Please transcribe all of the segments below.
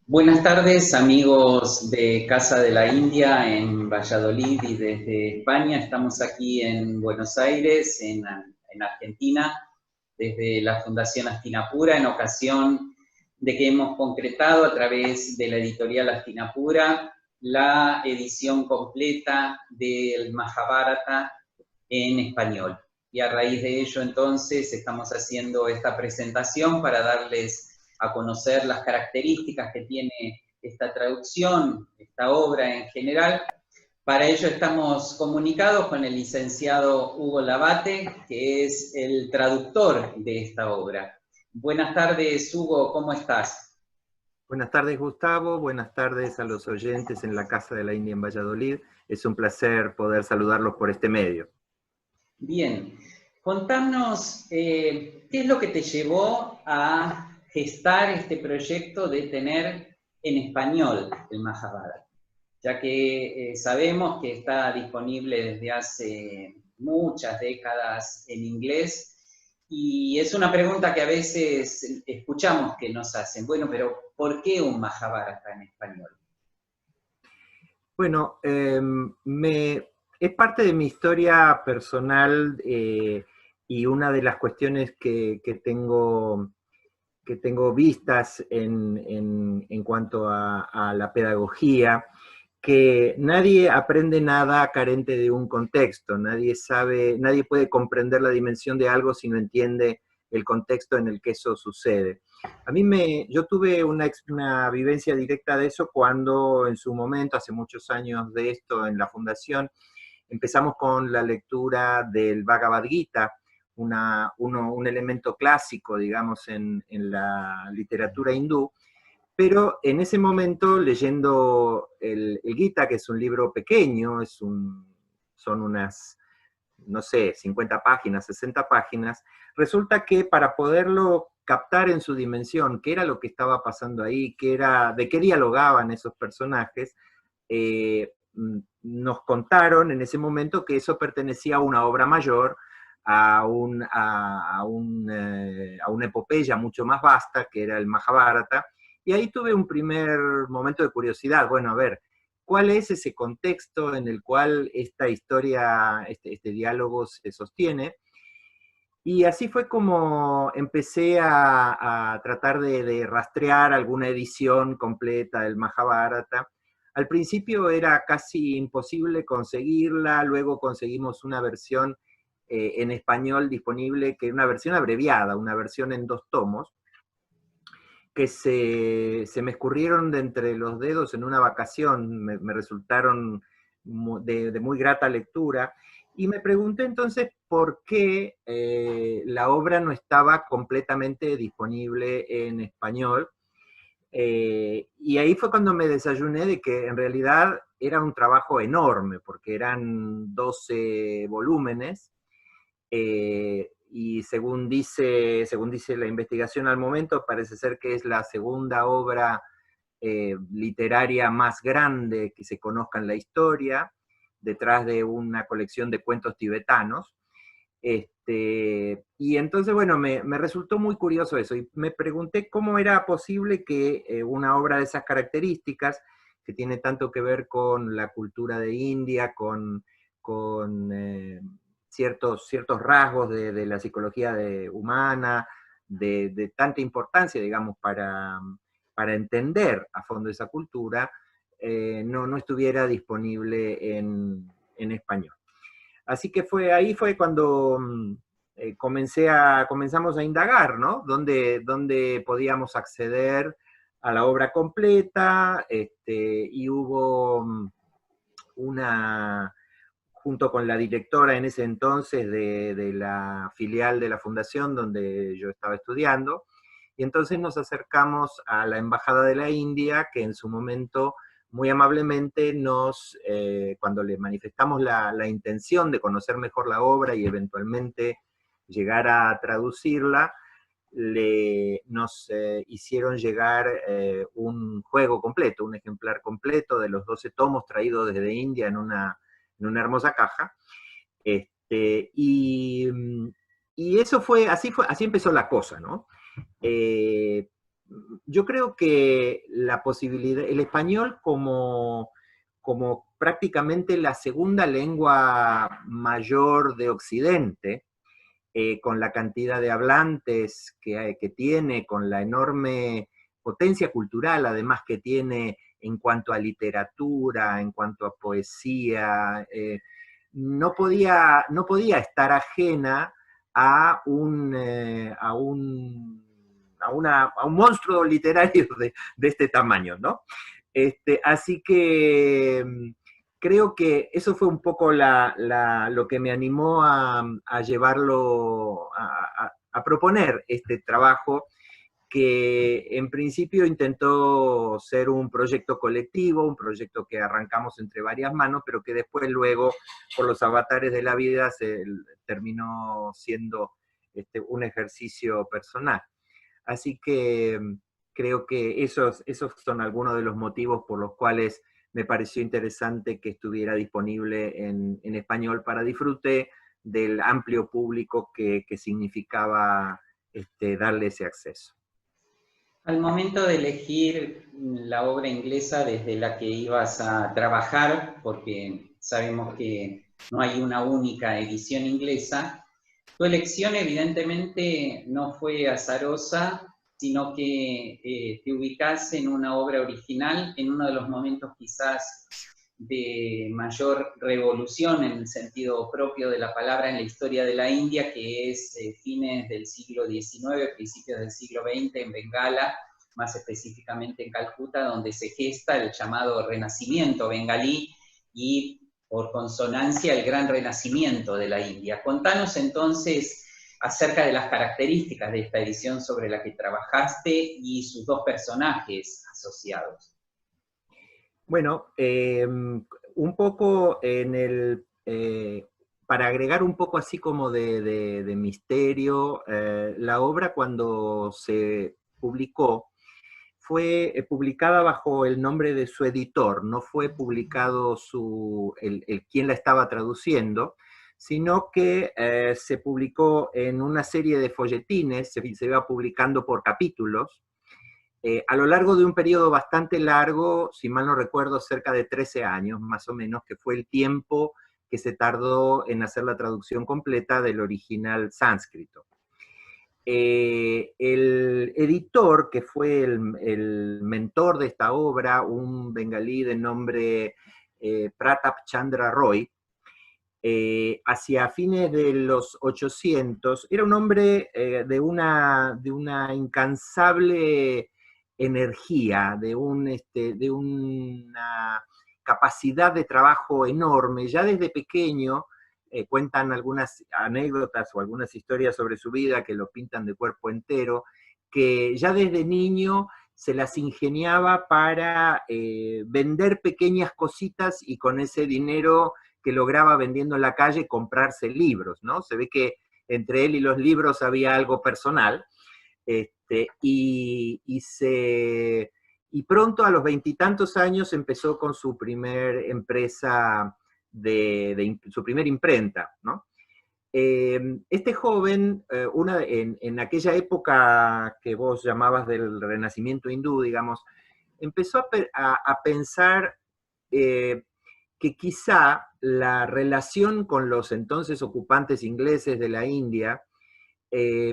Buenas tardes, amigos de Casa de la India en Valladolid y desde España. Estamos aquí en Buenos Aires, en Argentina, desde la Fundación Astinapura, en ocasión de que hemos concretado a través de la editorial Astinapura la edición completa del Mahabharata en español. Y a raíz de ello, entonces, estamos haciendo esta presentación para darles a conocer las características que tiene esta traducción, esta obra en general. Para ello estamos comunicados con el licenciado Hugo Labate, que es el traductor de esta obra. Buenas tardes, Hugo, ¿cómo estás? Buenas tardes, Gustavo. Buenas tardes a los oyentes en la Casa de la India en Valladolid. Es un placer poder saludarlos por este medio. Bien, contanos qué es lo que te llevó a gestar este proyecto de tener en español el Mahabharata, ya que sabemos que está disponible desde hace muchas décadas en inglés, y es una pregunta que a veces escuchamos que nos hacen. Bueno, pero ¿por qué un Mahabharata en español? Bueno, es parte de mi historia personal y una de las cuestiones que tengo vistas en cuanto a la pedagogía, que nadie aprende nada carente de un contexto, nadie puede comprender la dimensión de algo si no entiende el contexto en el que eso sucede. Yo tuve una vivencia directa de eso cuando en su momento, hace muchos años de esto, en la fundación, empezamos con la lectura del Bhagavad Gita, un elemento clásico, digamos, en la literatura hindú, pero en ese momento, leyendo el Gita, que es un libro pequeño, son unas, no sé, 50 páginas, 60 páginas, resulta que para poderlo captar en su dimensión, qué era lo que estaba pasando ahí, de qué dialogaban esos personajes, nos contaron en ese momento que eso pertenecía a una obra mayor, a una epopeya mucho más vasta, que era el Mahabharata, y ahí tuve un primer momento de curiosidad. Bueno, a ver, ¿cuál es ese contexto en el cual esta historia, este diálogo se sostiene? Y así fue como empecé a tratar de rastrear alguna edición completa del Mahabharata. Al principio era casi imposible conseguirla, luego conseguimos una versión en español disponible, que era una versión abreviada, una versión en 2 tomos, que se me escurrieron de entre los dedos en una vacación, me resultaron de muy grata lectura, y me pregunté entonces por qué la obra no estaba completamente disponible en español, y ahí fue cuando me desayuné de que en realidad era un trabajo enorme, porque eran 12 volúmenes, y según dice la investigación al momento, parece ser que es la segunda obra literaria más grande que se conozca en la historia, detrás de una colección de cuentos tibetanos. Y entonces, bueno, me resultó muy curioso eso, y me pregunté cómo era posible que una obra de esas características, que tiene tanto que ver con la cultura de India, con ciertos rasgos de la psicología humana, de tanta importancia, digamos, para entender a fondo esa cultura, no estuviera disponible en español. Así que ahí fue cuando comenzamos a indagar, ¿no? ¿Dónde podíamos acceder a la obra completa? Y hubo junto con la directora en ese entonces de la filial de la fundación donde yo estaba estudiando, y entonces nos acercamos a la Embajada de la India, que en su momento muy amablemente cuando le manifestamos la intención de conocer mejor la obra y eventualmente llegar a traducirla, nos hicieron llegar un juego completo, un ejemplar completo de los 12 tomos traídos desde India en una hermosa caja. Y eso así empezó la cosa, ¿no? yo creo que la posibilidad, el español como prácticamente la segunda lengua mayor de Occidente, con la cantidad de hablantes que tiene, con la enorme potencia cultural además que tiene en cuanto a literatura, en cuanto a poesía, no podía estar ajena a a un monstruo literario de este tamaño, ¿no? Así que creo que eso fue un poco lo que me animó a llevarlo, a proponer este trabajo, que en principio intentó ser un proyecto colectivo, un proyecto que arrancamos entre varias manos, pero que después luego, por los avatares de la vida, se terminó siendo un ejercicio personal. Así que creo que esos son algunos de los motivos por los cuales me pareció interesante que estuviera disponible en español para disfrute del amplio público que significaba darle ese acceso. Al momento de elegir la obra inglesa desde la que ibas a trabajar, porque sabemos que no hay una única edición inglesa, tu elección evidentemente no fue azarosa, sino que te ubicás en una obra original, en uno de los momentos quizás de mayor revolución en el sentido propio de la palabra en la historia de la India, que es fines del siglo XIX, principios del siglo XX en Bengala, más específicamente en Calcuta, donde se gesta el llamado renacimiento bengalí y por consonancia el gran renacimiento de la India. Contanos entonces acerca de las características de esta edición sobre la que trabajaste y sus dos personajes asociados. Bueno, un poco para agregar un poco así como de misterio, la obra cuando se publicó fue publicada bajo el nombre de su editor, no fue publicado quien la estaba traduciendo, sino que se publicó en una serie de folletines, se iba publicando por capítulos, a lo largo de un periodo bastante largo, si mal no recuerdo, cerca de 13 años más o menos, que fue el tiempo que se tardó en hacer la traducción completa del original sánscrito. El editor, que fue el mentor de esta obra, un bengalí de nombre Pratap Chandra Roy, hacia fines de los 800, era un hombre de una incansable energía, de una capacidad de trabajo enorme. Ya desde pequeño cuentan algunas anécdotas o algunas historias sobre su vida que lo pintan de cuerpo entero, que ya desde niño se las ingeniaba para vender pequeñas cositas y con ese dinero que lograba vendiendo en la calle comprarse libros, ¿no? Se ve que entre él y los libros había algo personal, y pronto a los 20 y tantos años empezó con su primer empresa, su primer imprenta, ¿no? Este joven, en aquella época que vos llamabas del Renacimiento hindú, digamos, empezó a pensar que quizá la relación con los entonces ocupantes ingleses de la India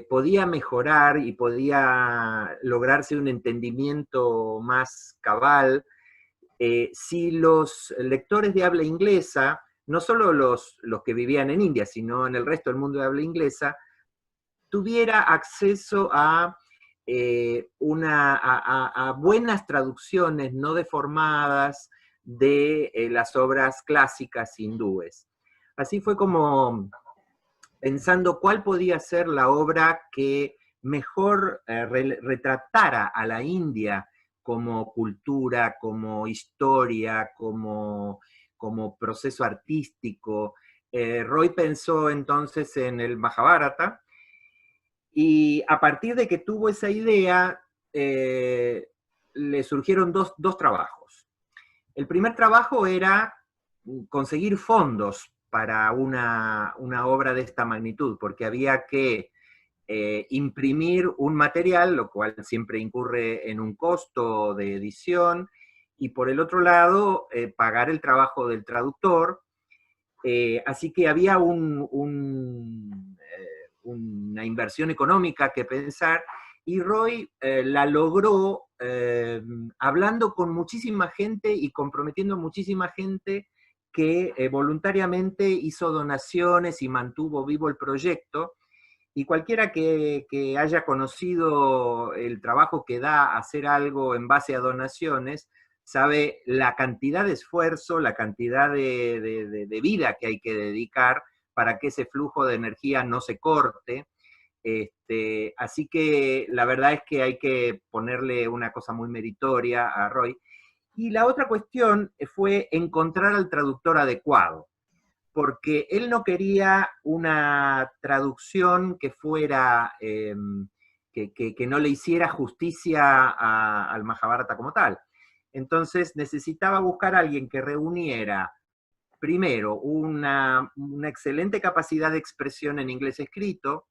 podía mejorar y podía lograrse un entendimiento más cabal si los lectores de habla inglesa, no solo los que vivían en India, sino en el resto del mundo de habla inglesa, tuviera acceso a buenas traducciones no deformadas de las obras clásicas hindúes. Así fue como pensando cuál podía ser la obra que mejor retratara a la India como cultura, como historia, como proceso artístico. Roy pensó entonces en el Mahabharata, y a partir de que tuvo esa idea, le surgieron dos trabajos. El primer trabajo era conseguir fondos para una obra de esta magnitud, porque había que imprimir un material, lo cual siempre incurre en un costo de edición, y por el otro lado, pagar el trabajo del traductor. Así que había una inversión económica que pensar, y Roy la logró hablando con muchísima gente y comprometiendo a muchísima gente que voluntariamente hizo donaciones y mantuvo vivo el proyecto. Y cualquiera que haya conocido el trabajo que da hacer algo en base a donaciones, sabe la cantidad de esfuerzo, la cantidad de vida que hay que dedicar para que ese flujo de energía no se corte. Así que la verdad es que hay que ponerle una cosa muy meritoria a Roy. Y la otra cuestión fue encontrar al traductor adecuado, porque él no quería una traducción que fuera, que no le hiciera justicia al Mahabharata como tal. Entonces necesitaba buscar a alguien que reuniera, primero, una excelente capacidad de expresión en inglés escrito,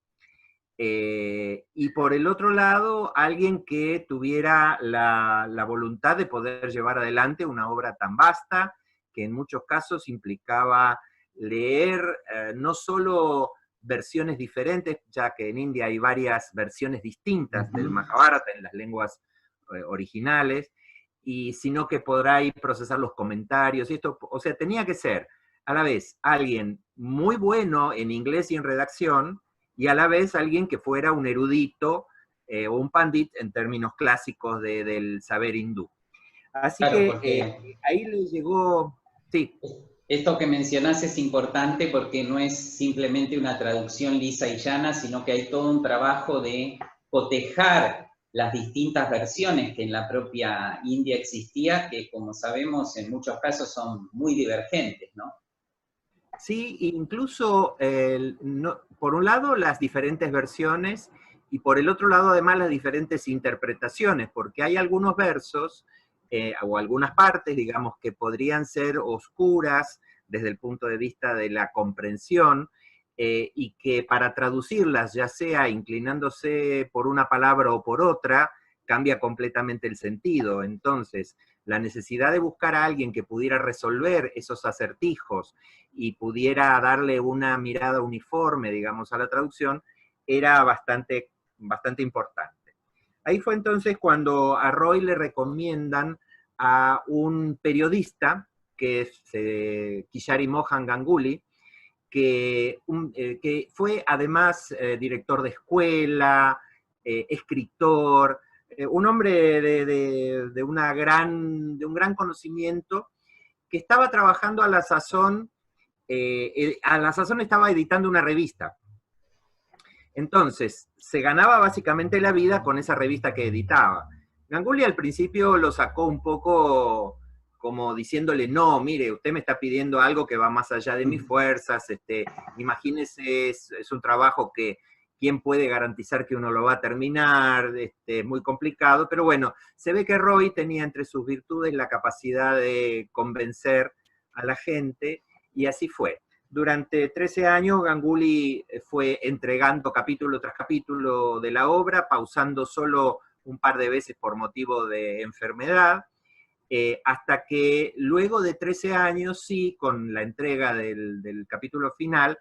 y por el otro lado, alguien que tuviera la voluntad de poder llevar adelante una obra tan vasta, que en muchos casos implicaba leer no solo versiones diferentes, ya que en India hay varias versiones distintas del Mahabharata en las lenguas originales, y sino que podrá ahí procesar los comentarios, y esto, o sea, tenía que ser a la vez alguien muy bueno en inglés y en redacción, y a la vez alguien que fuera un erudito o un pandit en términos clásicos del saber hindú. Así Claro, que porque ahí le llegó, sí. esto que mencionás es importante porque no es simplemente una traducción lisa y llana, sino que hay todo un trabajo de cotejar las distintas versiones que en la propia India existía, que como sabemos en muchos casos son muy divergentes, ¿no? Sí, incluso no, por un lado las diferentes versiones y por el otro lado además las diferentes interpretaciones, porque hay algunos versos o algunas partes, digamos, que podrían ser oscuras desde el punto de vista de la comprensión, y que para traducirlas, ya sea inclinándose por una palabra o por otra, cambia completamente el sentido. Entonces, la necesidad de buscar a alguien que pudiera resolver esos acertijos y pudiera darle una mirada uniforme, digamos, a la traducción, era bastante importante. Ahí fue entonces cuando a Roy le recomiendan a un periodista, que es Kishari Mohan Ganguly, que fue además director de escuela, escritor, un hombre de un gran conocimiento, que estaba trabajando a la sazón estaba editando una revista. Entonces, se ganaba básicamente la vida con esa revista que editaba. Ganguly al principio lo sacó un poco como diciéndole, no, mire, usted me está pidiendo algo que va más allá de mis fuerzas, imagínese, es un trabajo que quién puede garantizar que uno lo va a terminar, muy complicado, pero bueno, se ve que Roy tenía entre sus virtudes la capacidad de convencer a la gente, y así fue. Durante 13 años Ganguly fue entregando capítulo tras capítulo de la obra, pausando solo un par de veces por motivo de enfermedad, hasta que luego de 13 años, sí, con la entrega del capítulo final,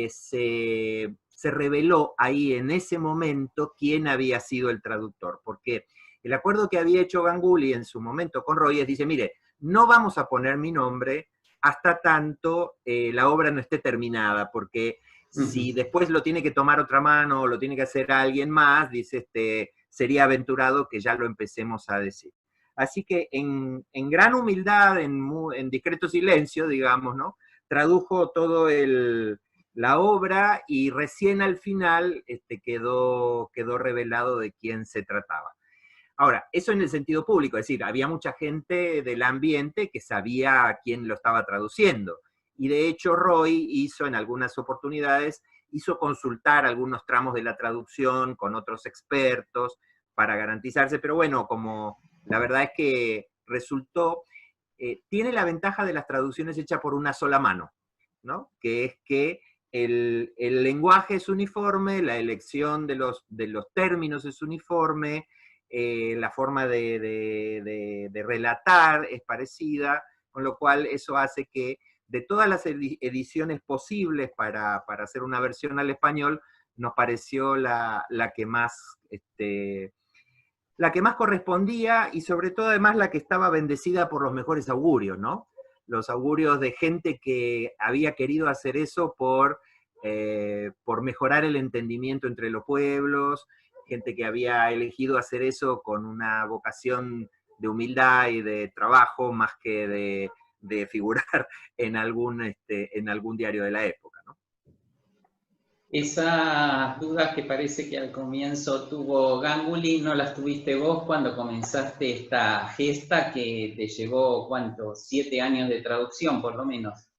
se reveló ahí en ese momento quién había sido el traductor, porque el acuerdo que había hecho Ganguly en su momento con Roy dice, mire, no vamos a poner mi nombre hasta tanto la obra no esté terminada, porque si después lo tiene que tomar otra mano o lo tiene que hacer alguien más, dice, sería aventurado que ya lo empecemos a decir. Así que en gran humildad, en discreto silencio, digamos, ¿no? Tradujo todo la obra, y recién al final quedó revelado de quién se trataba. Ahora, eso en el sentido público, es decir, había mucha gente del ambiente que sabía quién lo estaba traduciendo. Y de hecho Roy hizo en algunas oportunidades, hizo consultar algunos tramos de la traducción con otros expertos para garantizarse, pero bueno, como la verdad es que resultó, tiene la ventaja de las traducciones hechas por una sola mano, ¿no? Que es que el lenguaje es uniforme, la elección de los términos es uniforme, la forma de relatar es parecida, con lo cual eso hace que de todas las ediciones posibles para hacer una versión al español, nos pareció la que más la que más correspondía y sobre todo además la que estaba bendecida por los mejores augurios, ¿no? Los augurios de gente que había querido hacer eso por mejorar el entendimiento entre los pueblos, gente que había elegido hacer eso con una vocación de humildad y de trabajo más que de figurar en algún diario de la época, ¿no? Esas dudas que parece que al comienzo tuvo Ganguly, ¿no las tuviste vos cuando comenzaste esta gesta que te llevó, ¿cuánto? 7 años de traducción, por lo menos.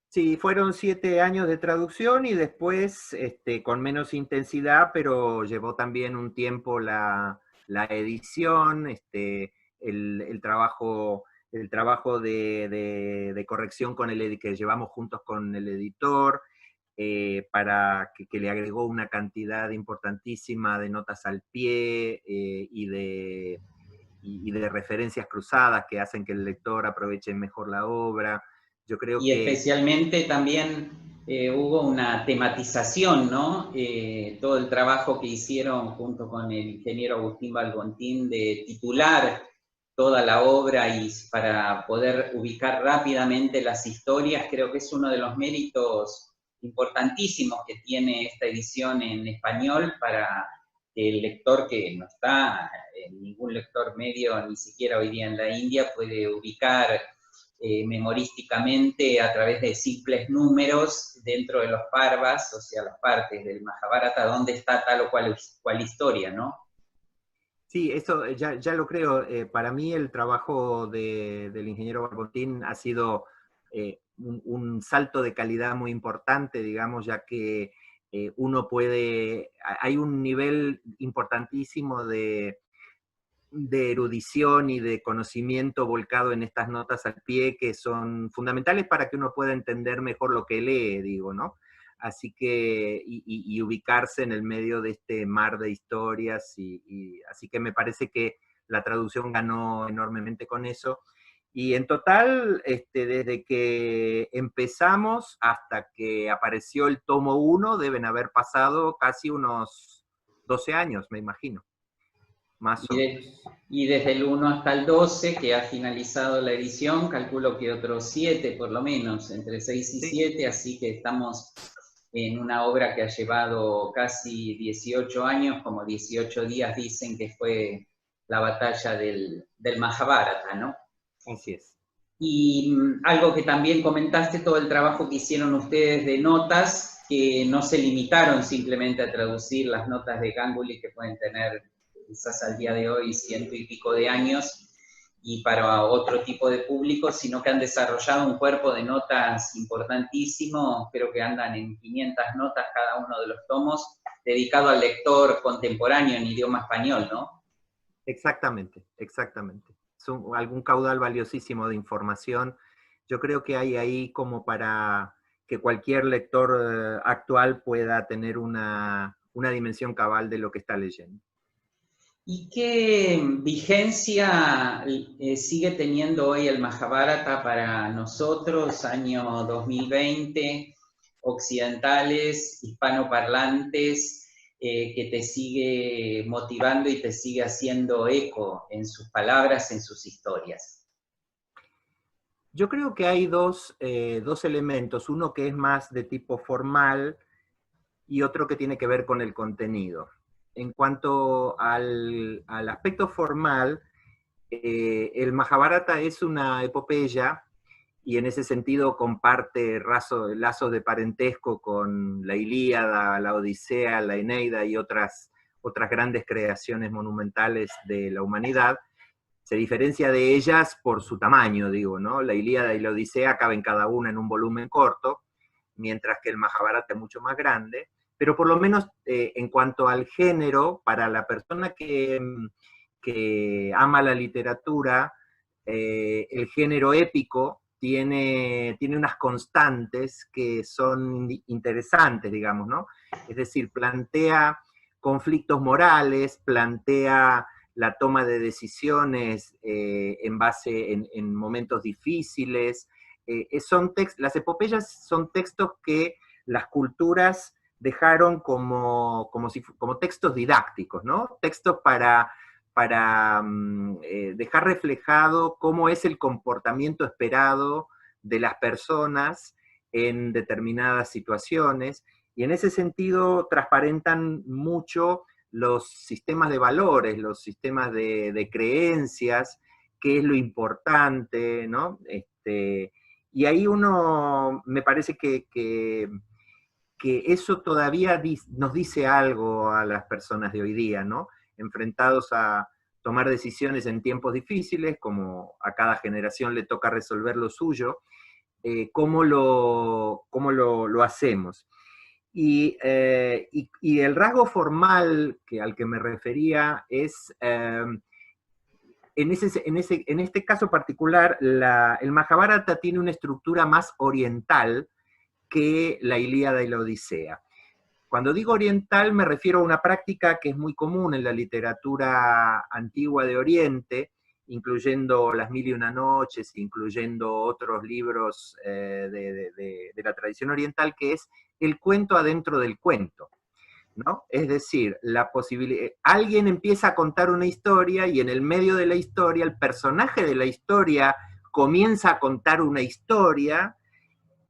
Sí, fueron 7 años de traducción y después con menos intensidad, pero llevó también un tiempo la edición, el trabajo de corrección que llevamos juntos con el editor, para que le agregó una cantidad importantísima de notas al pie y de referencias cruzadas que hacen que el lector aproveche mejor la obra. Yo creo Y que especialmente también hubo una tematización, ¿no? Todo el trabajo que hicieron junto con el ingeniero Agustín Balbontín de titular toda la obra y para poder ubicar rápidamente las historias, creo que es uno de los méritos importantísimos que tiene esta edición en español para el lector que no está, ningún lector medio, ni siquiera hoy día en la India, puede ubicar memorísticamente a través de simples números dentro de los parvas, o sea, las partes del Mahabharata, dónde está tal o cual historia, ¿no? sí, eso ya lo creo. Para mí el trabajo del ingeniero Barbotín ha sido un salto de calidad muy importante, digamos, ya que hay un nivel importantísimo de erudición y de conocimiento volcado en estas notas al pie que son fundamentales para que uno pueda entender mejor lo que lee, digo, ¿no? Así que, y ubicarse en el medio de este mar de historias, así que me parece que la traducción ganó enormemente con eso. Y en total, desde que empezamos hasta que apareció el tomo 1, deben haber pasado casi unos 12 años, me imagino, más o menos. Y desde el 1 hasta el 12, que ha finalizado la edición, calculo que otros 7 por lo menos, entre 6 y Sí, 7, así que estamos en una obra que ha llevado casi 18 años, como 18 días dicen que fue la batalla del Mahabharata, ¿no? así es. Y algo que también comentaste, todo el trabajo que hicieron ustedes de notas, que no se limitaron simplemente a traducir las notas de Ganguly, que pueden tener quizás al día de hoy 100 y pico de años, y para otro tipo de público, sino que han desarrollado un cuerpo de notas importantísimo, creo que andan en 500 notas cada uno de los tomos, dedicado al lector contemporáneo en idioma español, ¿no? Exactamente, exactamente. Es algún caudal valiosísimo de información. Yo creo que hay ahí como para que cualquier lector actual pueda tener una dimensión cabal de lo que está leyendo. ¿Y qué vigencia sigue teniendo hoy el Mahabharata para nosotros, año 2020, occidentales, hispanoparlantes, que te sigue motivando y te sigue haciendo eco en sus palabras, en sus historias? Yo creo que hay dos elementos, uno que es más de tipo formal y otro que tiene que ver con el contenido. En cuanto al aspecto formal, el Mahabharata es una epopeya y en ese sentido comparte lazos de parentesco con la Ilíada, la Odisea, la Eneida y otras grandes creaciones monumentales de la humanidad. Se diferencia de ellas por su tamaño, digo, ¿no? La Ilíada y la Odisea caben cada una en un volumen corto, mientras que el Mahabharata es mucho más grande, pero por lo menos en cuanto al género, para la persona que ama la literatura, el género épico tiene unas constantes que son interesantes, digamos, ¿no? Es decir, plantea conflictos morales, plantea la toma de decisiones en base en momentos difíciles. Las epopeyas son textos que las culturas dejaron como textos didácticos, ¿no? Textos para dejar reflejado cómo es el comportamiento esperado de las personas en determinadas situaciones, y en ese sentido transparentan mucho los sistemas de valores, los sistemas de creencias, qué es lo importante, ¿no? Y ahí me parece que eso todavía nos dice algo a las personas de hoy día, ¿no? Enfrentados a tomar decisiones en tiempos difíciles, como a cada generación le toca resolver lo suyo, cómo lo hacemos. Y el rasgo formal al que me refería es, en este caso particular, el Mahabharata tiene una estructura más oriental que la Ilíada y la Odisea. Cuando digo oriental me refiero a una práctica que es muy común en la literatura antigua de Oriente, incluyendo Las Mil y una Noches, incluyendo otros libros de la tradición oriental, que es el cuento adentro del cuento, ¿no? Es decir, alguien empieza a contar una historia y en el medio de la historia, el personaje de la historia comienza a contar una historia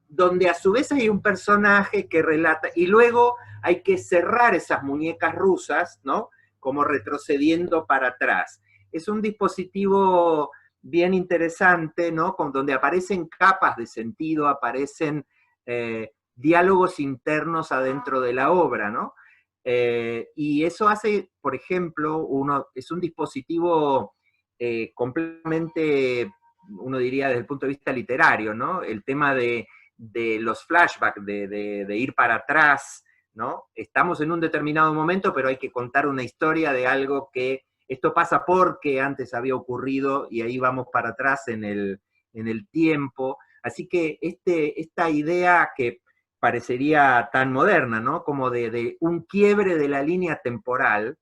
donde a su vez hay un personaje que relata, y luego hay que cerrar esas muñecas rusas, ¿no? Como retrocediendo para atrás. Es un dispositivo bien interesante, ¿no? Donde aparecen capas de sentido, aparecen diálogos internos adentro de la obra, ¿no? Y eso hace, por ejemplo, es un dispositivo completamente, uno diría desde el punto de vista literario, ¿no? El tema de los flashbacks, de ir para atrás, ¿no? Estamos en un determinado momento, pero hay que contar una historia de algo que esto pasa porque antes había ocurrido y ahí vamos para atrás en el tiempo. Así que esta idea que parecería tan moderna, ¿no? Como de un quiebre de la línea temporal,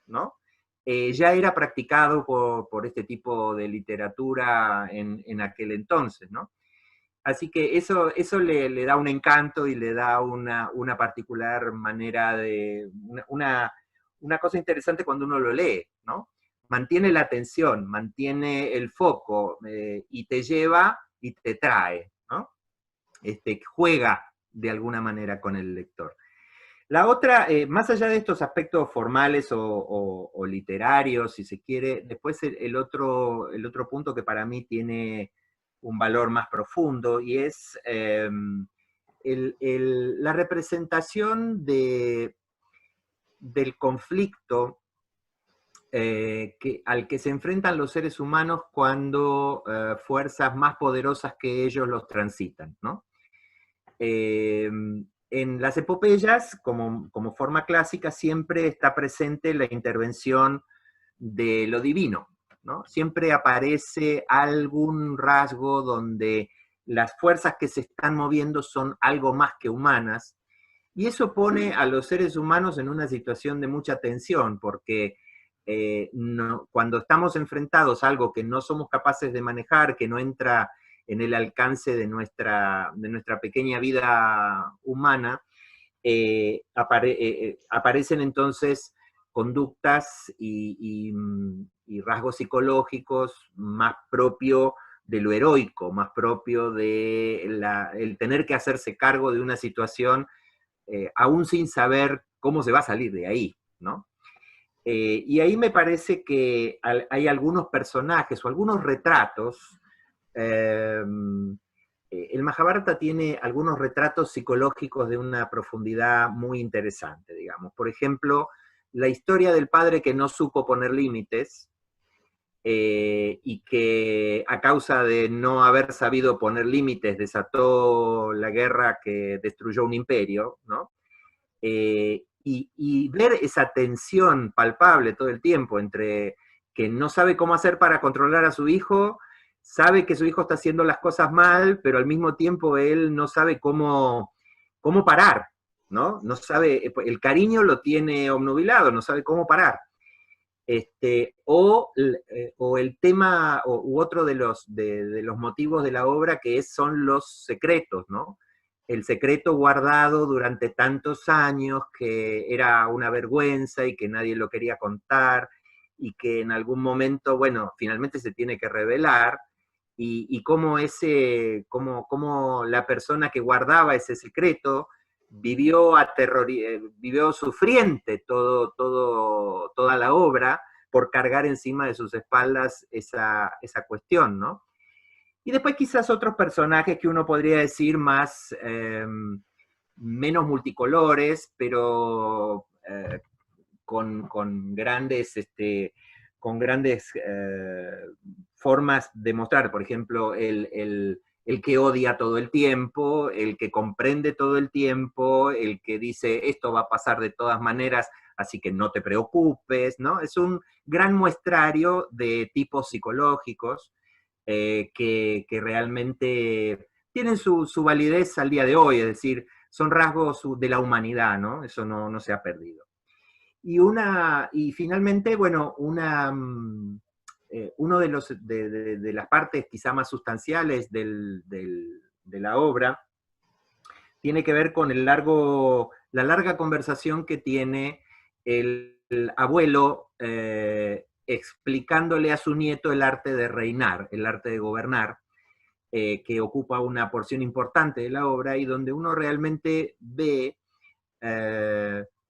¿no? Ya era practicado por este tipo de literatura en aquel entonces, ¿no? Así que eso le da un encanto y le da una particular manera una cosa interesante cuando uno lo lee, ¿no? Mantiene la atención, mantiene el foco y te lleva y te trae, ¿no? Juega de alguna manera con el lector. La otra, más allá de estos aspectos formales o literarios, si se quiere, después el otro punto que para mí tiene un valor más profundo, y es la representación del conflicto al que se enfrentan los seres humanos cuando fuerzas más poderosas que ellos los transitan, ¿no? En las epopeyas, como forma clásica, siempre está presente la intervención de lo divino, ¿no? Siempre aparece algún rasgo donde las fuerzas que se están moviendo son algo más que humanas, y eso pone a los seres humanos en una situación de mucha tensión, porque cuando estamos enfrentados a algo que no somos capaces de manejar, que no entra en el alcance de nuestra pequeña vida humana, aparecen entonces conductas y rasgos psicológicos más propio de lo heroico, más propio de el tener que hacerse cargo de una situación aún sin saber cómo se va a salir de ahí, ¿no? Y ahí me parece que hay algunos personajes o algunos retratos. El Mahabharata tiene algunos retratos psicológicos de una profundidad muy interesante, digamos. Por ejemplo, la historia del padre que no supo poner límites y que a causa de no haber sabido poner límites desató la guerra que destruyó un imperio, ¿no? Y ver esa tensión palpable todo el tiempo entre que no sabe cómo hacer para controlar a su hijo sabe que su hijo está haciendo las cosas mal, pero al mismo tiempo él no sabe cómo parar, ¿no? No sabe, el cariño lo tiene obnubilado, no sabe cómo parar. O el tema, u otro de los motivos de la obra, son los secretos, ¿no? El secreto guardado durante tantos años, que era una vergüenza y que nadie lo quería contar, y que en algún momento, bueno, finalmente se tiene que revelar, y cómo la persona que guardaba ese secreto vivió sufriente toda la obra por cargar encima de sus espaldas esa cuestión, ¿no? Y después quizás otros personajes que uno podría decir menos multicolores, pero con grandes formas de mostrar. Por ejemplo, el que odia todo el tiempo, el que comprende todo el tiempo, el que dice esto va a pasar de todas maneras, así que no te preocupes, ¿no? Es un gran muestrario de tipos psicológicos que realmente tienen su validez al día de hoy, es decir, son rasgos de la humanidad, ¿no? Eso no se ha perdido. Y finalmente, bueno, uno de las partes quizá más sustanciales de la obra tiene que ver con la larga conversación que tiene el abuelo explicándole a su nieto el arte de reinar, el arte de gobernar, que ocupa una porción importante de la obra y donde uno realmente ve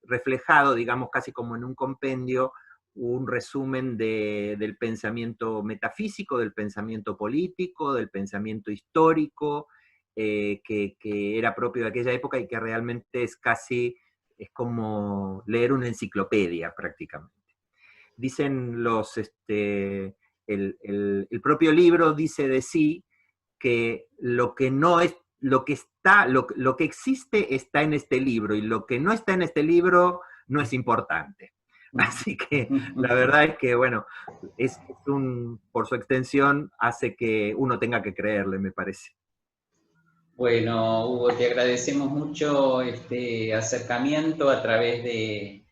reflejado, digamos, casi como en un compendio, un resumen del pensamiento metafísico, del pensamiento político, del pensamiento histórico, que era propio de aquella época y que realmente es como leer una enciclopedia prácticamente. Dicen el propio libro dice de sí que lo que no es, lo que existe está en este libro, y lo que no está en este libro no es importante. Así que la verdad es que, bueno, por su extensión hace que uno tenga que creerle, me parece. Bueno, Hugo, te agradecemos mucho este acercamiento a través de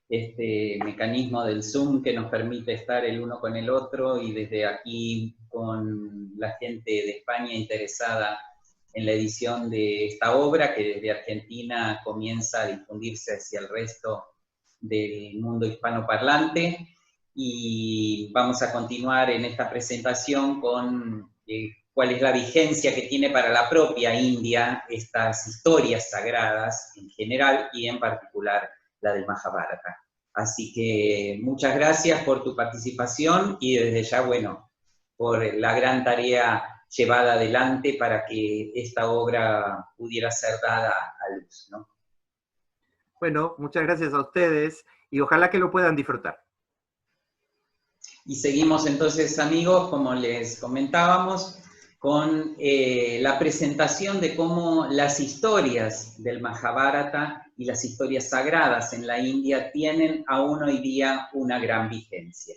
este mecanismo del Zoom que nos permite estar el uno con el otro, y desde aquí con la gente de España interesada en la edición de esta obra, que desde Argentina comienza a difundirse hacia el resto del mundo hispanoparlante. Y vamos a continuar en esta presentación con cuál es la vigencia que tiene para la propia India estas historias sagradas en general y en particular la del Mahabharata. Así que muchas gracias por tu participación y desde ya, bueno, por la gran tarea llevada adelante para que esta obra pudiera ser dada a luz, ¿no? Bueno, muchas gracias a ustedes y ojalá que lo puedan disfrutar. Y seguimos entonces, amigos, como les comentábamos, con la presentación de cómo las historias del Mahabharata y las historias sagradas en la India tienen aún hoy día una gran vigencia.